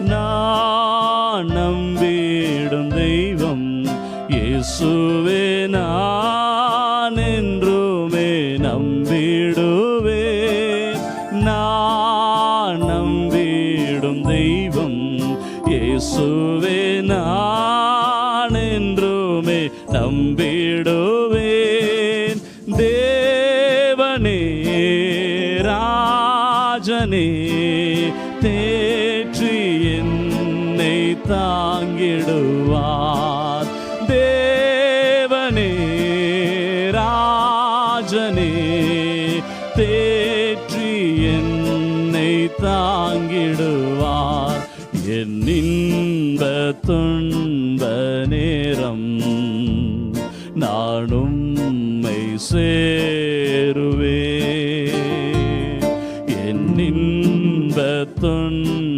நான் நம்பிடும் தெய்வம் இயேசுவே, நான் என்றுமே நம்பிடுவேன். நான் நம்பிடும் தெய்வம் இயேசுவே, நான் என்றுமே நம்பிடுவேன். தேவனே ராஜனே தேற்றி என்னை தாங்கிடுவார். தேவனே ராஜனே தேற்றி என்னை தாங்கிடுவார். என் இன்ப துன்ப நேரம் நான் உம்மை சேருவேன். என் இன்ப துன்ப